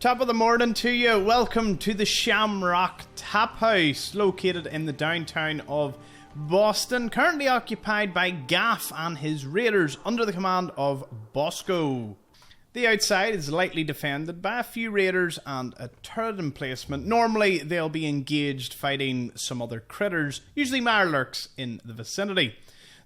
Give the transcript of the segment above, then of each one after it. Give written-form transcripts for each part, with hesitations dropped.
Top of the morning to you. Welcome to the Shamrock Taphouse, located in the downtown of Boston, currently occupied by Gaff and his raiders under the command of Bosco. The outside is lightly defended by a few raiders and a turret emplacement. Normally they'll be engaged fighting some other critters, usually mirelurks in the vicinity.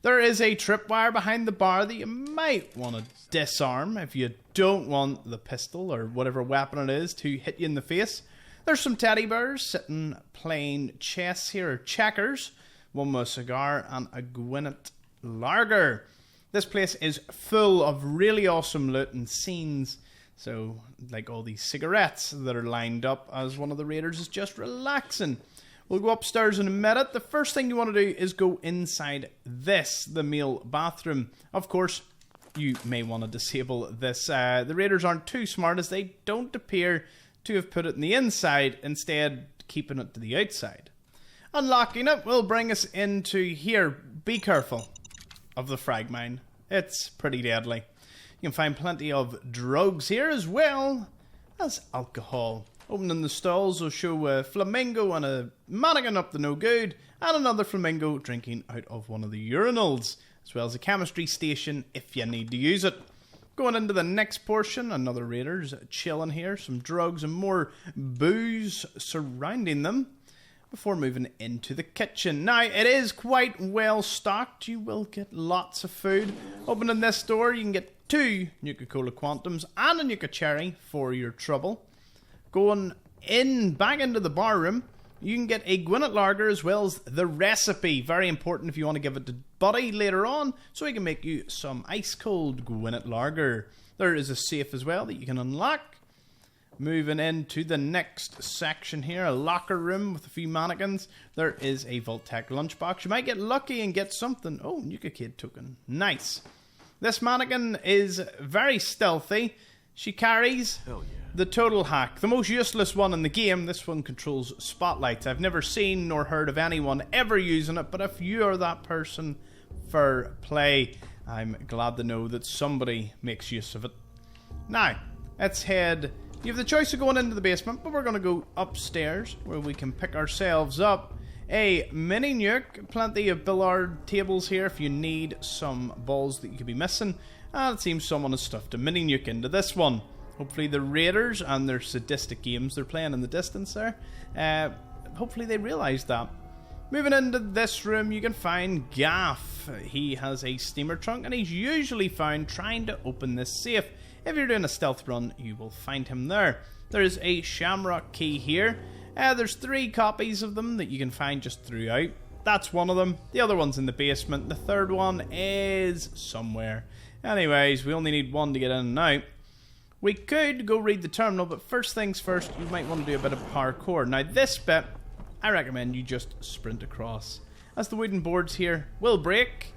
There is a tripwire behind the bar that you might want to disarm if you don't want the pistol or whatever weapon it is to hit you in the face. There's some teddy bears sitting playing chess here, or checkers, one with a cigar and a Gwyneth lager. This place is full of really awesome loot and scenes. So, like all these cigarettes that are lined up as one of the raiders is just relaxing. We'll go upstairs in a minute. The first thing you want to do is go inside this, the male bathroom. Of course, you may want to disable this. The raiders aren't too smart as they don't appear to have put it in the inside, instead keeping it to the outside. Unlocking it will bring us into here. Be careful of the frag mine. It's pretty deadly. You can find plenty of drugs here as well as alcohol. Opening the stalls will show a flamingo and a mannequin up the no good, and another flamingo drinking out of one of the urinals, as well as a chemistry station if you need to use it. Going into the next portion, another raiders chilling here, some drugs and more booze surrounding them, before moving into the kitchen. Now, it is quite well stocked. You will get lots of food. Opening this door, you can get 2 Nuka-Cola Quantums and a Nuka Cherry for your trouble. Going back into the bar room, you can get a Gwyneth lager as well as the recipe. Very important if you want to give it to Buddy later on, so he can make you some ice cold Gwyneth lager. There is a safe as well that you can unlock. Moving into the next section here, a locker room with a few mannequins. There is a Vault-Tec lunchbox. You might get lucky and get something. Oh, Nuka Kid token. Nice. This mannequin is very stealthy. She carries the total hack, the most useless one in the game. This one controls spotlights. I've never seen nor heard of anyone ever using it, but if you are that person, fair play. I'm glad to know that somebody makes use of it. Now, let's head. You have the choice of going into the basement, but we're going to go upstairs where we can pick ourselves up a mini nuke. Plenty of billiard tables here if you need some balls that you could be missing. And it seems someone has stuffed a mini nuke into this one. Hopefully the raiders and their sadistic games they're playing in the distance there, hopefully they realise that. Moving into this room, you can find Gaff. He has a steamer trunk and he's usually found trying to open this safe. If you're doing a stealth run, you will find him there. There's a Shamrock key here. There's 3 copies of them that you can find just throughout. That's one of them. The other one's in the basement. The third one is somewhere. Anyways, we only need 1 to get in and out. We could go read the terminal, but first things first, you might want to do a bit of parkour. Now this bit, I recommend you just sprint across, as the wooden boards here will break,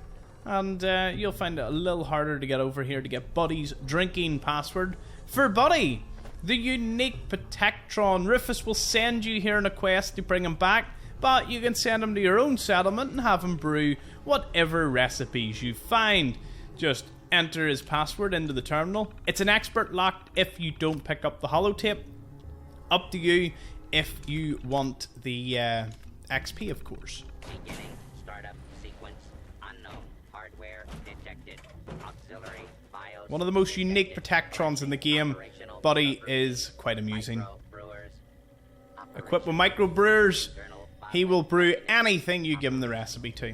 and you'll find it a little harder to get over here to get Buddy's drinking password for Buddy, the unique Protectron. Rufus will send you here on a quest to bring him back, but you can send him to your own settlement and have him brew whatever recipes you find. Just enter his password into the terminal. It's an expert lock if you don't pick up the holotape. Up to you if you want the XP, of course. Beginning startup sequence unknown. Hardware detected. Auxiliary BIOS. One of the most unique Protectrons in the game. Buddy is quite amusing. Equipped with microbrewers, he will brew anything you give him the recipe to.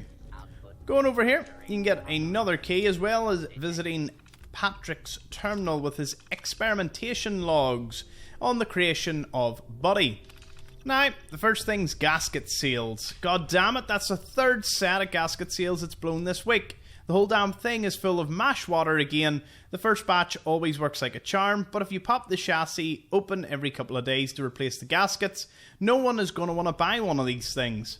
Going over here, you can get another key as well as visiting Patrick's terminal with his experimentation logs on the creation of Buddy. Now, the first thing's gasket seals. God damn it, that's the 3rd set of gasket seals that's blown this week. The whole damn thing is full of mash water again. The first batch always works like a charm, but if you pop the chassis open every couple of days to replace the gaskets, no one is going to want to buy one of these things.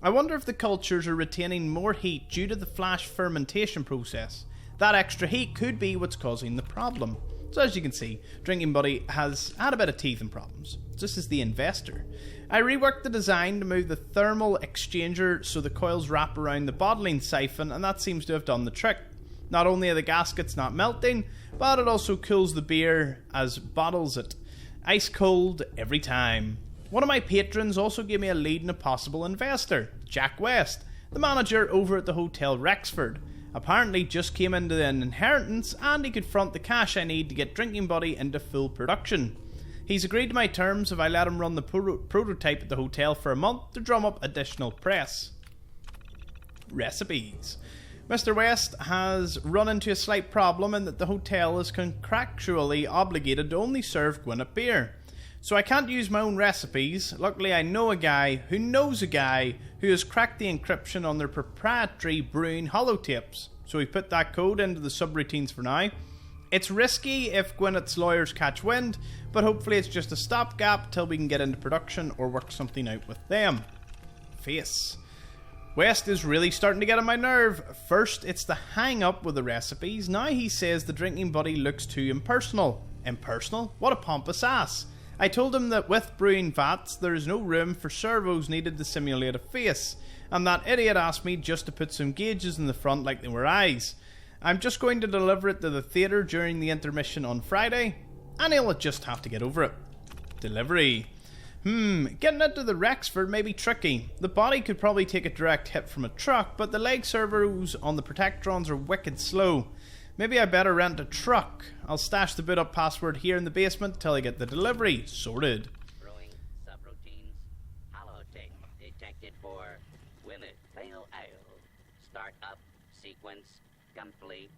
I wonder if the cultures are retaining more heat due to the flash fermentation process. That extra heat could be what's causing the problem. So as you can see, Drinking Buddy has had a bit of teething problems. This is the investor. I reworked the design to move the thermal exchanger so the coils wrap around the bottling siphon, and that seems to have done the trick. Not only are the gaskets not melting, but it also cools the beer as bottles it. Ice cold every time. One of my patrons also gave me a lead on a possible investor, Jack West, the manager over at the Hotel Rexford. Apparently just came into an inheritance and he could front the cash I need to get Drinking Buddy into full production. He's agreed to my terms if I let him run the prototype at the hotel for a month to drum up additional press. Recipes. Mr. West has run into a slight problem in that the hotel is contractually obligated to only serve Gwinnett beer. So I can't use my own recipes. Luckily I know a guy who knows a guy who has cracked the encryption on their proprietary brewing holotapes. So we put that code into the subroutines for now. It's risky if Gwinnett's lawyers catch wind, but hopefully it's just a stopgap till we can get into production or work something out with them. Face. West is really starting to get on my nerve. First, it's the hang up with the recipes. Now he says the Drinking Buddy looks too impersonal. Impersonal? What a pompous ass. I told him that with brewing vats, there is no room for servos needed to simulate a face. And that idiot asked me just to put some gauges in the front like they were eyes. I'm just going to deliver it to the theatre during the intermission on Friday, and he'll just have to get over it. Delivery. Getting it to the Rexford may be tricky. The body could probably take a direct hit from a truck, but the leg servos on the Protectrons are wicked slow. Maybe I better rent a truck. I'll stash the boot up password here in the basement till I get the delivery sorted. Brewing subroutines. Holotape detected for Gwinnett Pale Ale. Startup sequence complete.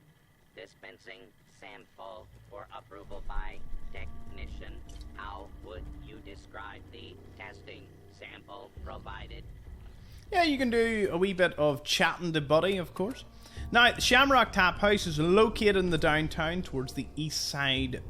Dispensing sample for approval by technician. How would you describe the testing sample provided? Yeah, you can do a wee bit of chatting to Buddy, of course. Now, the Shamrock Taphouse is located in the downtown towards the east side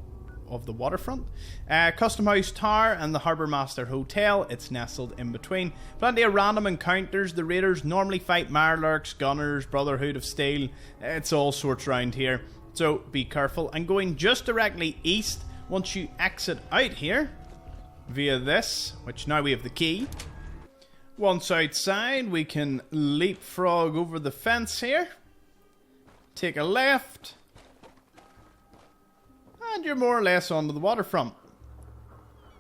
of the waterfront. Custom House Tower and the Harbour Master Hotel, it's nestled in between. Plenty of random encounters. The raiders normally fight Mirelurks, Gunners, Brotherhood of Steel. It's all sorts around here, so be careful. And going just directly east, once you exit out here, via this, which now we have the key. Once outside, we can leapfrog over the fence here. Take a left. And you're more or less onto the waterfront.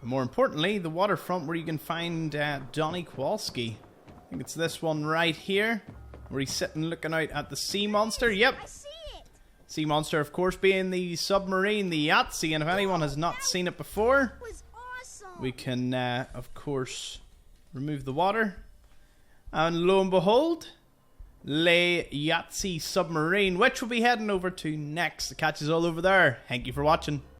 And more importantly, the waterfront where you can find Donny Kowalski. I think it's this one right here, where he's sitting looking out at the sea monster. Yep. I see it. Sea monster, of course, being the submarine, the Yahtzee. And if anyone has not seen it before, That was awesome. we can, of course, remove the water. And lo and behold, Le Yahtzee submarine, which we'll be heading over to next. The catch is all over there. Thank you for watching.